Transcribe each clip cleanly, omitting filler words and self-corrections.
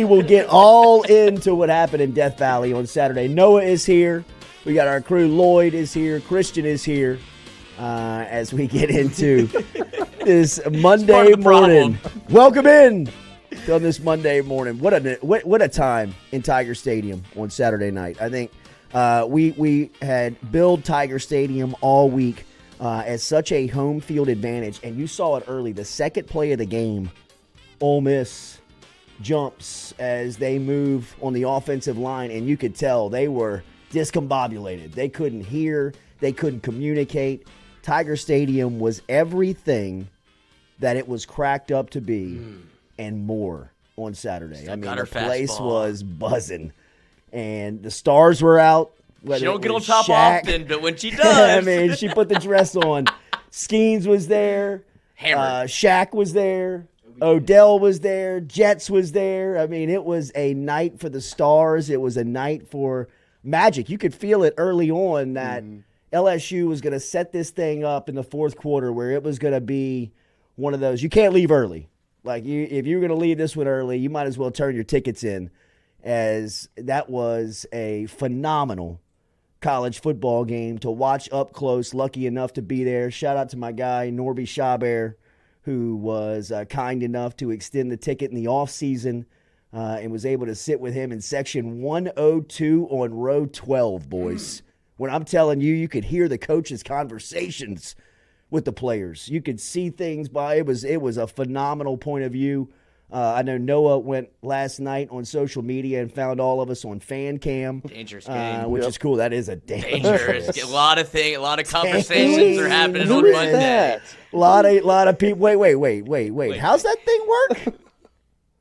We will get all into what happened in Death Valley on Saturday. Noah is here. We got our crew. Lloyd is here. Christian is here. As we get into this Monday morning. Welcome in on this Monday morning. What a time in Tiger Stadium on Saturday night. I think we had billed Tiger Stadium all week as such a home field advantage, and you saw it early. The second play of the game, Ole Miss jumps as they move on the offensive line, and you could tell they were discombobulated. They couldn't hear. They couldn't communicate. Tiger Stadium was everything that it was cracked up to be and more on Saturday. I mean, the place was buzzing, and the stars were out. She don't get on top Shaq. often, but when she does. I mean, she put the dress on. Skeens was there. Shaq was there. Odell was there. Jets was there. I mean, it was a night for the stars. It was a night for magic. You could feel it early on that LSU was going to set this thing up in the fourth quarter where it was going to be one of those. You can't leave early. Like, if you're going to leave this one early, you might as well turn your tickets in, as that was a phenomenal college football game to watch up close. Lucky enough to be there. Shout out to my guy, Norby Schaber, who was kind enough to extend the ticket in the offseason and was able to sit with him in section 102 on row 12, boys. When I'm telling you, you could hear the coaches' conversations with the players. You could see things it was a phenomenal point of view. I know Noah went last night on social media and found all of us on fan cam. Dangerous game. Which is cool. That is a dangerous. A lot of conversations are happening on Monday. A lot of people. Wait. How's that thing work?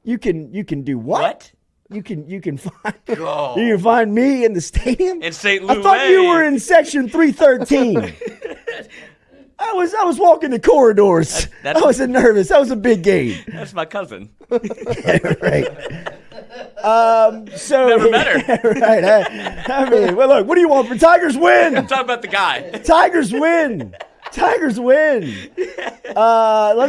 You can do what? You can find me in the stadium in St. Louis. I thought you were in section 313. I was walking the corridors. I wasn't nervous. That was a big game. That's my cousin. Right. Never met her. Right. I mean, well, look, what do you want for Tigers win? I'm talking about the guy. Tigers win. Let's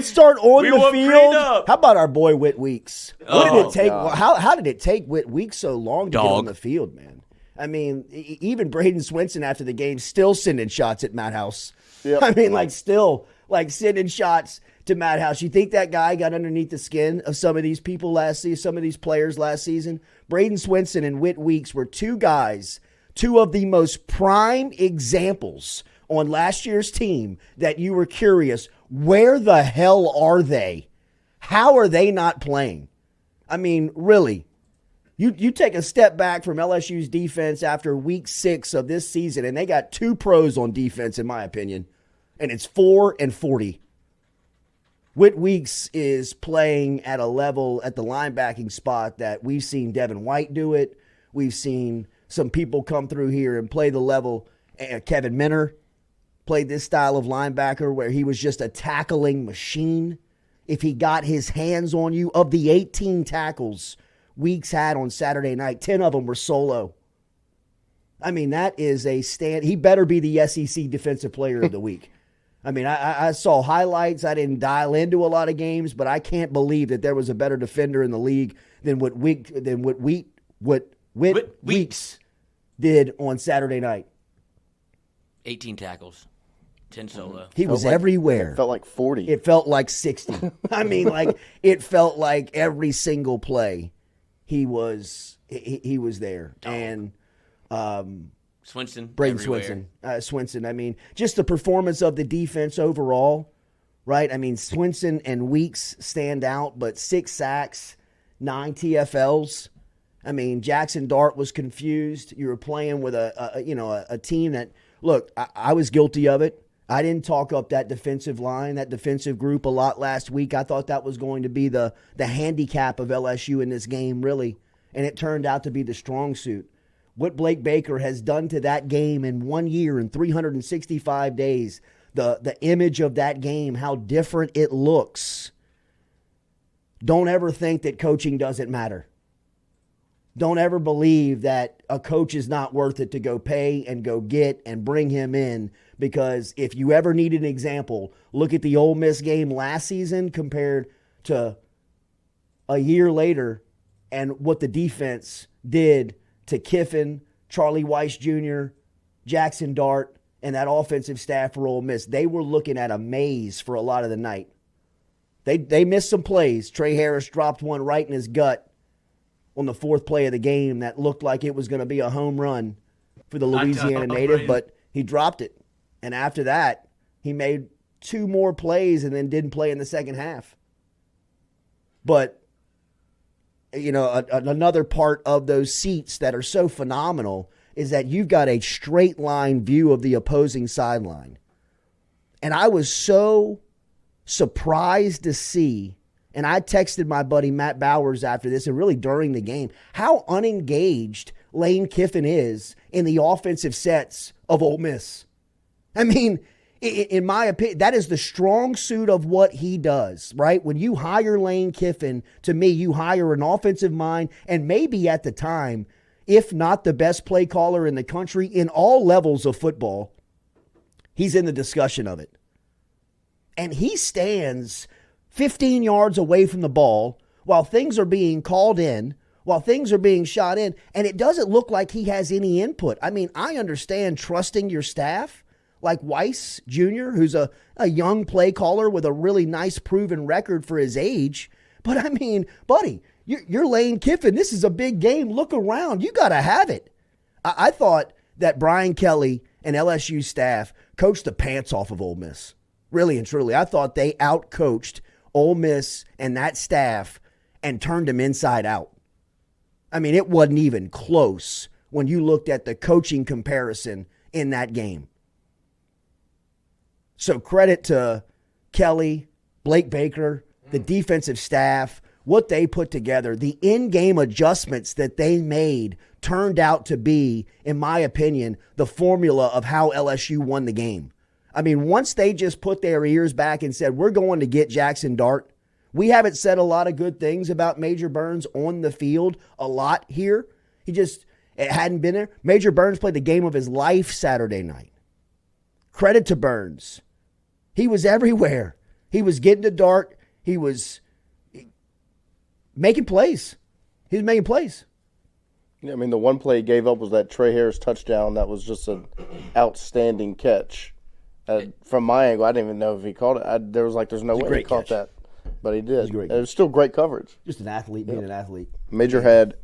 start on the field. How about our boy Whit Weeks? What did it take? How did it take Whit Weeks so long to get on the field, man? I mean, even Braden Swinson after the game still sending shots at Matt House. Yep. I mean, still sending shots to Matt House. You think that guy got underneath the skin of some of these people last season, some of these players last season? Braden Swinson and Whit Weeks were two of the most prime examples on last year's team that you were curious, where the hell are they? How are they not playing? I mean, really. You take a step back from LSU's defense after week 6 of this season, and they got 2 pros on defense, in my opinion, and it's 4 and 40. Whit Weeks is playing at a level at the linebacking spot that we've seen Devin White do it. We've seen some people come through here and play the level. Kevin Minner played this style of linebacker where he was just a tackling machine. If he got his hands on you, of the 18 tackles Weeks had on Saturday night, 10 of them were solo. I mean, that is a stand. He better be the SEC Defensive Player of the Week. I mean, I saw highlights. I didn't dial into a lot of games, but I can't believe that there was a better defender in the league than what Weeks did on Saturday night. 18 tackles. 10 solo. He was everywhere. It felt like 40. It felt like 60. I mean, it felt like every single play he was there. Oh. And Swinson. Braden everywhere. Swinson. I mean, just the performance of the defense overall, right? I mean, Swinson and Weeks stand out, but 6 sacks, 9 TFLs. I mean, Jackson Dart was confused. You were playing with a team that, look, I was guilty of it. I didn't talk up that defensive line, that defensive group a lot last week. I thought that was going to be the handicap of LSU in this game, really, and it turned out to be the strong suit. What Blake Baker has done to that game in 1 year and 365 days, the image of that game, how different it looks. Don't ever think that coaching doesn't matter. Don't ever believe that a coach is not worth it to go pay and go get and bring him in, because if you ever need an example, look at the Ole Miss game last season compared to a year later and what the defense did to Kiffin, Charlie Weiss Jr., Jackson Dart, and that offensive staff for Ole Miss. They were looking at a maze for a lot of the night. They missed some plays. Trey Harris dropped one right in his gut on the fourth play of the game that looked like it was going to be a home run for the Louisiana native, but he dropped it. And after that, he made 2 more plays and then didn't play in the second half. But, another part of those seats that are so phenomenal is that you've got a straight line view of the opposing sideline. And I was so surprised to see, and I texted my buddy Matt Bowers after this and really during the game, how unengaged Lane Kiffin is in the offensive sets of Ole Miss. I mean, in my opinion, that is the strong suit of what he does, right? When you hire Lane Kiffin, to me, you hire an offensive mind and maybe at the time, if not the best play caller in the country in all levels of football, he's in the discussion of it. And he stands 15 yards away from the ball while things are being called in, while things are being shot in, and it doesn't look like he has any input. I mean, I understand trusting your staff, like Weiss Jr., who's a young play caller with a really nice proven record for his age. But I mean, buddy, you're Lane Kiffin. This is a big game. Look around. You got to have it. I thought that Brian Kelly and LSU staff coached the pants off of Ole Miss. Really and truly. I thought they out-coached Ole Miss and that staff and turned them inside out. I mean, it wasn't even close when you looked at the coaching comparison in that game. So credit to Kelly, Blake Baker, the defensive staff, what they put together. The in-game adjustments that they made turned out to be, in my opinion, the formula of how LSU won the game. I mean, once they just put their ears back and said, we're going to get Jackson Dart. We haven't said a lot of good things about Major Burns on the field a lot here. It hadn't been there. Major Burns played the game of his life Saturday night. Credit to Burns. He was everywhere. He was getting to Dart. He was making plays. He was making plays. Yeah, I mean, the one play he gave up was that Trey Harris touchdown. That was just an outstanding catch. From my angle, I didn't even know if he caught it. There's no way he caught that. But he did. It was still great coverage. Just an athlete being an athlete. Major had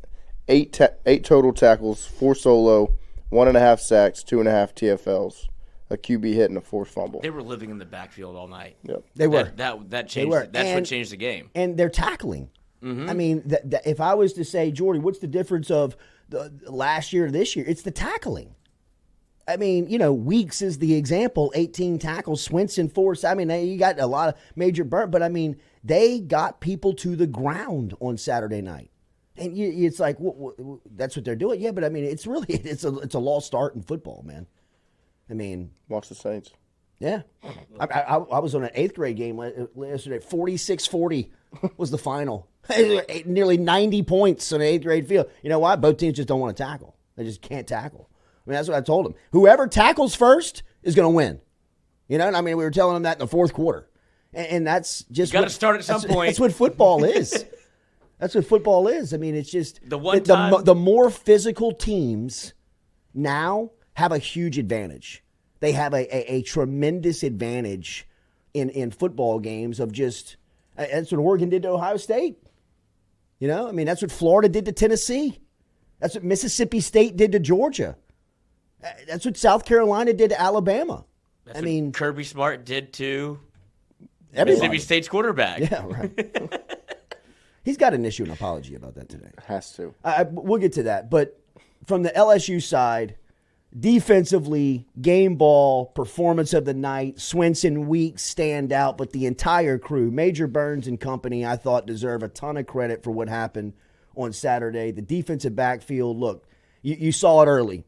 eight total tackles, 4 solo, 1.5 sacks, 2.5 TFLs, a QB hit, and a forced fumble. They were living in the backfield all night. Yep. They were. That changed. That's what changed the game. And they're tackling. Mm-hmm. I mean, if I was to say, Jordy, what's the difference of the last year to this year? It's the tackling. I mean, Weeks is the example, 18 tackles, Swinson 4. I mean, you got a lot of Major Burn, but I mean, they got people to the ground on Saturday night. And it's like, that's what they're doing. Yeah, but I mean, it's a lost art in football, man. I mean. Watch the Saints. Yeah. I was on an 8th grade game yesterday. 46-40 was the final. Nearly 90 points on an 8th grade field. You know why? Both teams just don't want to tackle. They just can't tackle. I mean, that's what I told them. Whoever tackles first is going to win. And I mean, we were telling them that in the fourth quarter. And that's just got to start at some point. That's what football is. That's what football is. I mean, it's just the more physical teams now have a huge advantage. They have a tremendous advantage in football games of just – that's what Oregon did to Ohio State. I mean, that's what Florida did to Tennessee. That's what Mississippi State did to Georgia. That's what South Carolina did to Alabama. That's what Kirby Smart did to everybody. Mississippi State's quarterback. Yeah, right. He's got an issue, an apology about that today. Has to. We'll get to that. But from the LSU side, defensively, game ball, performance of the night, Swinson, Weeks stand out, but the entire crew, Major Burns and company, I thought deserve a ton of credit for what happened on Saturday. The defensive backfield, look, you saw it early.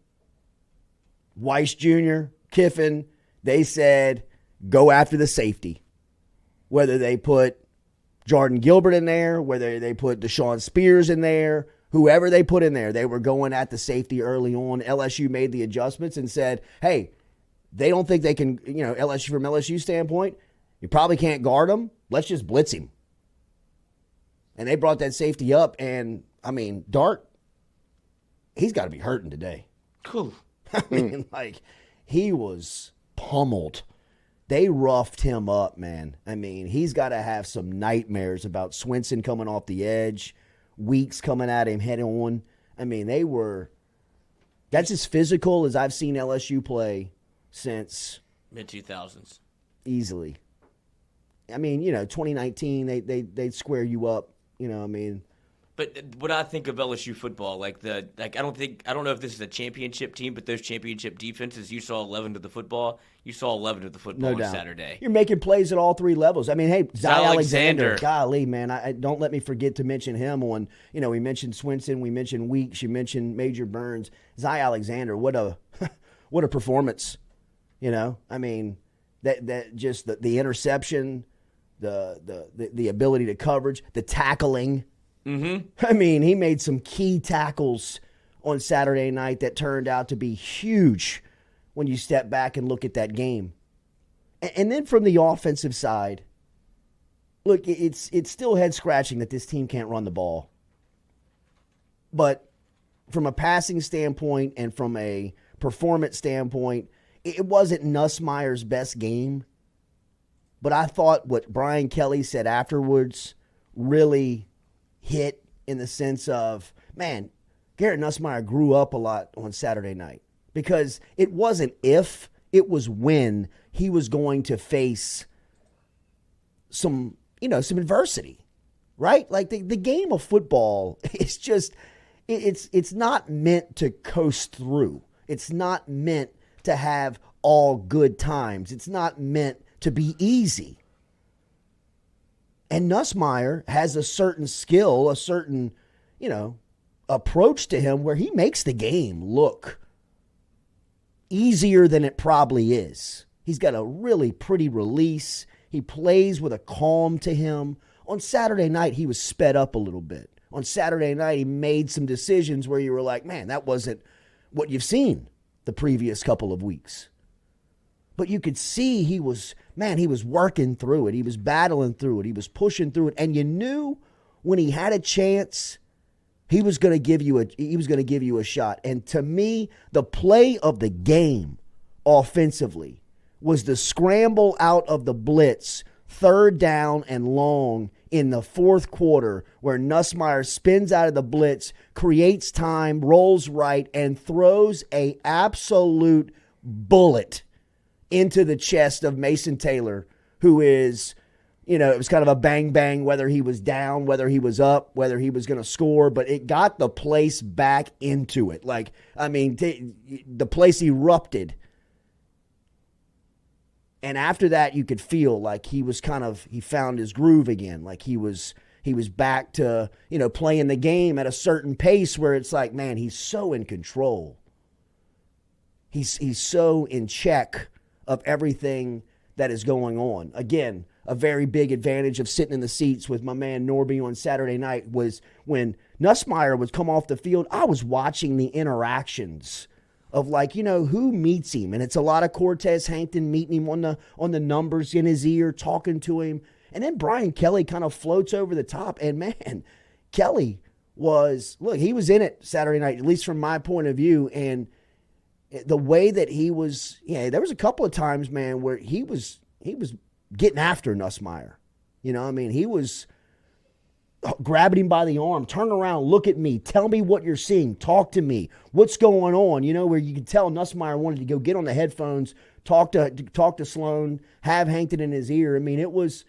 Weiss Jr., Kiffin, they said, go after the safety. Whether they put Jordan Gilbert in there, whether they put Deshaun Spears in there, whoever they put in there, they were going at the safety early on. LSU made the adjustments and said, hey, they don't think they can, LSU from LSU standpoint, you probably can't guard him. Let's just blitz him. And they brought that safety up, and I mean, Dart, he's got to be hurting today. Cool. I mean, he was pummeled. They roughed him up, man. I mean, he's got to have some nightmares about Swinson coming off the edge, Weeks coming at him head on. I mean, that's as physical as I've seen LSU play since mid-2000s. Easily. I mean, 2019, they'd square you up, I mean. But what I think of LSU football, I don't know if this is a championship team, but those championship defenses, you saw 11 to the football. You saw 11 to the football on Saturday. You're making plays at all three levels. I mean, hey, Zy Alexander, golly, man, don't let me forget to mention him on, we mentioned Swinson, we mentioned Weeks, you mentioned Major Burns. Zy Alexander, what a performance, I mean, that just the interception, the ability to coverage, the tackling. Mm-hmm. I mean, he made some key tackles on Saturday night that turned out to be huge when you step back and look at that game. And then from the offensive side, look, it's still head-scratching that this team can't run the ball. But from a passing standpoint and from a performance standpoint, it wasn't Nussmeier's best game. But I thought what Brian Kelly said afterwards really hit in the sense of, man, Garrett Nussmeier grew up a lot on Saturday night because it wasn't if, it was when he was going to face some adversity, right? Like the game of football is just, it's not meant to coast through. It's not meant to have all good times. It's not meant to be easy. And Nussmeier has a certain skill, a certain, approach to him where he makes the game look easier than it probably is. He's got a really pretty release. He plays with a calm to him. On Saturday night, he was sped up a little bit. On Saturday night, he made some decisions where you were like, man, that wasn't what you've seen the previous couple of weeks. But you could see he was working through it. He was battling through it. He was pushing through it. And you knew when he had a chance, he was going to give you a shot. And to me, the play of the game offensively was the scramble out of the blitz, 3rd down and long in the 4th quarter, where Nussmeier spins out of the blitz, creates time, rolls right, and throws a absolute bullet into the chest of Mason Taylor, who is, it was kind of a bang-bang, whether he was down, whether he was up, whether he was going to score, but it got the place back into it. The place erupted. And after that, you could feel like he found his groove again. Like he was back to, playing the game at a certain pace where it's like, man, he's so in control. He's so in check of everything that is going on. Again, a very big advantage of sitting in the seats with my man Norby on Saturday night was when Nussmeier would come off the field, I was watching the interactions of who meets him. And it's a lot of Cortez Hankton meeting him on the numbers in his ear, talking to him. And then Brian Kelly kind of floats over the top. And man, Kelly he was in it Saturday night, at least from my point of view. And the way that he was, there was a couple of times, man, where he was getting after Nussmeier. He was grabbing him by the arm, turn around, look at me, tell me what you're seeing, talk to me, what's going on, where you could tell Nussmeier wanted to go get on the headphones, talk to Sloan, have Hankton in his ear. It was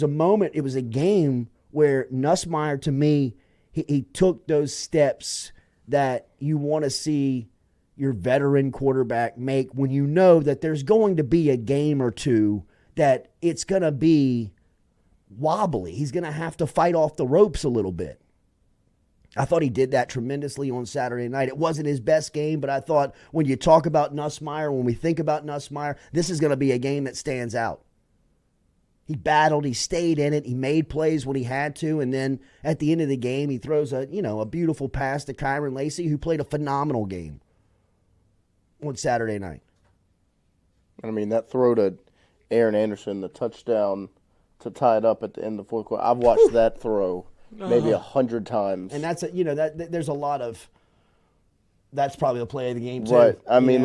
a moment, it was a game where Nussmeier, to me, he took those steps that you want to see your veteran quarterback make when you know that there's going to be a game or two that it's going to be wobbly. He's going to have to fight off the ropes a little bit. I thought he did that tremendously on Saturday night. It wasn't his best game, but I thought when you talk about Nussmeier, when we think about Nussmeier, this is going to be a game that stands out. He battled, he stayed in it, he made plays when he had to, and then at the end of the game, he throws a beautiful pass to Kyron Lacey, who played a phenomenal game on Saturday night. That throw to Aaron Anderson, the touchdown to tie it up at the end of the 4th quarter. I've watched that throw maybe 100 times. And that's there's a lot of that's probably the play of the game too. Right. I mean,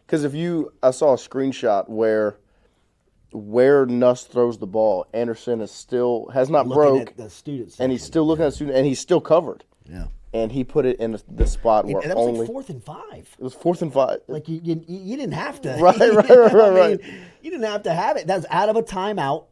because I saw a screenshot where Nuss throws the ball, Anderson has not broke, at the student and he's still looking at the student, and he's still covered. Yeah. And he put it in the spot where that was like 4th and 5. It was 4th and 5. Like you didn't have to. Right. You didn't have to have it. That's out of a timeout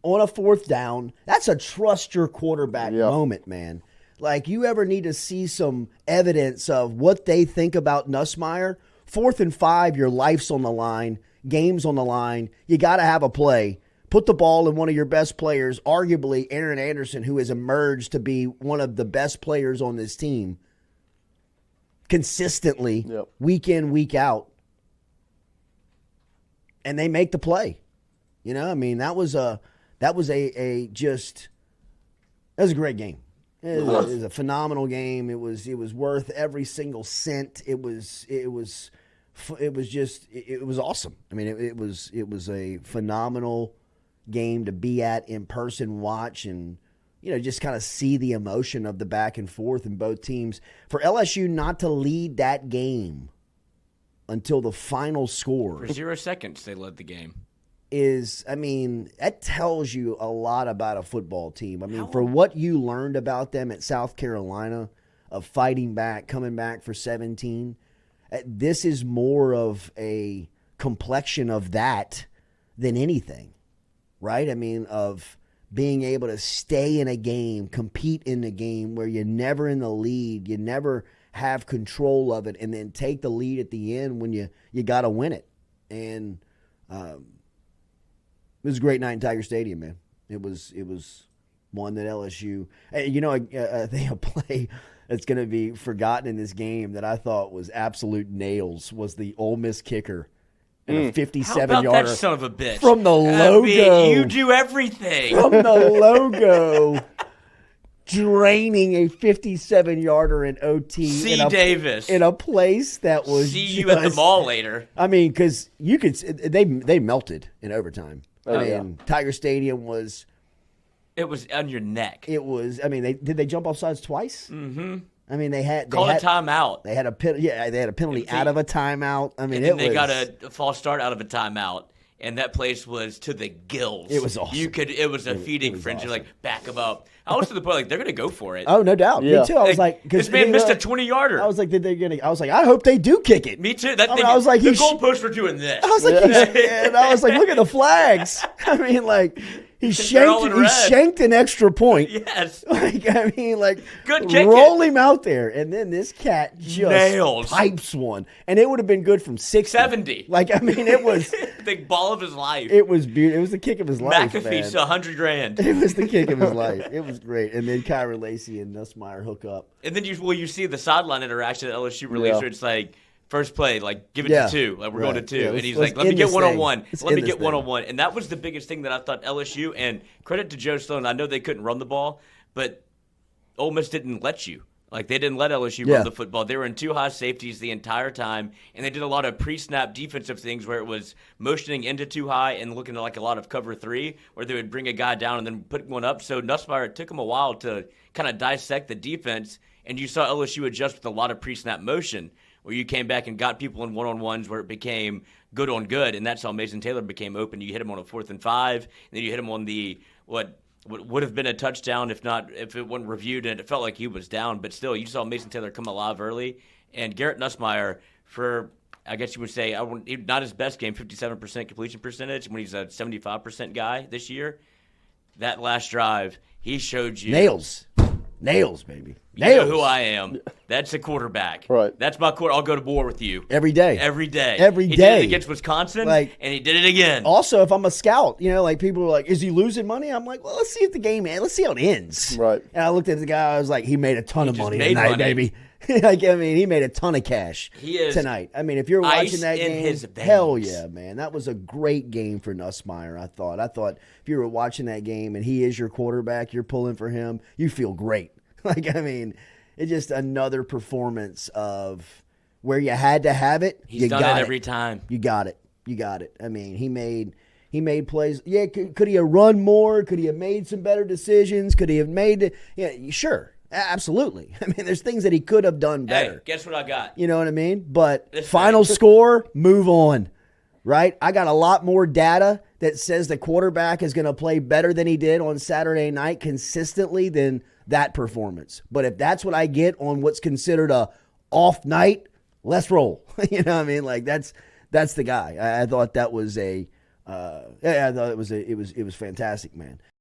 on a 4th down. That's a trust your quarterback moment, man. Like you ever need to see some evidence of what they think about Nussmeier? 4th and 5, your life's on the line, game's on the line. You got to have a play. Put the ball in one of your best players, arguably Aaron Anderson, who has emerged to be one of the best players on this team consistently, week in, week out. And they make the play. That was a great game. It was a phenomenal game. It was worth every single cent. It was awesome. I mean, it was a phenomenal game to be at in person, watch, and just kind of see the emotion of the back and forth in both teams. For LSU not to lead that game until the final score. For 0 seconds, they led the game. That tells you a lot about a football team. I mean, for what you learned about them at South Carolina, of fighting back, coming back for 17, this is more of a complexion of that than anything. Right? I mean, of being able to stay in a game, compete in the game where you're never in the lead, you never have control of it, and then take the lead at the end when you got to win it. And it was a great night in Tiger Stadium, man. It was one that LSU, I think a play that's going to be forgotten in this game that I thought was absolute nails was the Ole Miss kicker. And a 57-yarder. That son of a bitch. From the logo. You do everything. From the logo. Draining a 57-yarder in OT. Davis. In a place that was See you at the mall later. I mean, because you could. They melted in overtime. Tiger Stadium was. It was on your neck. It was. I mean, did they jump off sides twice? Mm-hmm. I mean, they had a timeout. They had a penalty out of a timeout. I mean, they got a false start out of a timeout, and that place was to the gills. It was awesome. It was a feeding frenzy. Awesome. Like back them up. I was to the point like they're gonna go for it. Oh, no doubt. Me too. I was like, this man missed a 20-yarder. I was like, I hope they do kick it. Me too. I was like, the goalposts were doing this. I was like, and I was like, look at the flags. I mean, like. He shanked an extra point. Yes. Good kick. Roll him out there. And then this cat just nails. Pipes one. And it would have been good from 70. It was. The ball of his life. It was beautiful. It was the kick of his life, McAfee's $100,000. It was the kick of his life. It was great. And then Kyron Lacey and Nussmeier hook up. And then you see the sideline interaction that LSU released where it's like, first play, like, give it to 2. Like, we're going to 2. Yeah, and he's like, let me get one-on-one. Let me get one-on-one. And that was the biggest thing that I thought LSU, and credit to Joe Sloan, I know they couldn't run the ball, but Ole Miss didn't let you. Like, they didn't let LSU run the football. They were in 2 high safeties the entire time, and they did a lot of pre-snap defensive things where it was motioning into 2 high and looking like a lot of cover 3, where they would bring a guy down and then put one up. So Nussmeier, it took him a while to kind of dissect the defense, and you saw LSU adjust with a lot of pre-snap motion, where you came back and got people in one-on-ones where it became good on good, and that's how Mason Taylor became open. You hit him on a 4th and 5, and then you hit him on the what would have been a touchdown if it wasn't reviewed, and it felt like he was down. But still, you saw Mason Taylor come alive early, and Garrett Nussmeier, for I guess you would say not his best game, 57% completion percentage when he's a 75% guy this year. That last drive, he showed you Nails, baby. You know who I am. That's a quarterback. Right. That's my quarterback. I'll go to war with you. Every day. He did it against Wisconsin, and he did it again. Also, if I'm a scout, people are like, is he losing money? I'm like, well, let's see if the game ends. Let's see how it ends. Right. And I looked at the guy. I was like, he made a ton of money tonight, baby. He made a ton of cash tonight. I mean, if you're watching that game, hell yeah, man. That was a great game for Nussmeier, I thought. If you were watching that game and he is your quarterback, you're pulling for him, you feel great. It's just another performance of where you had to have it. He's done it every time. You got it. I mean, he made He made plays. Yeah, could he have run more? Could he have made some better decisions? Could he have made – yeah, sure. Absolutely. I mean, there's things that he could have done better. Hey, guess what I got? You know what I mean? But final score, move on, right? I got a lot more data that says the quarterback is going to play better than he did on Saturday night consistently than that performance. But if that's what I get on what's considered a off night, let's roll. You know what I mean? Like that's the guy. I thought that was I thought it was fantastic, man.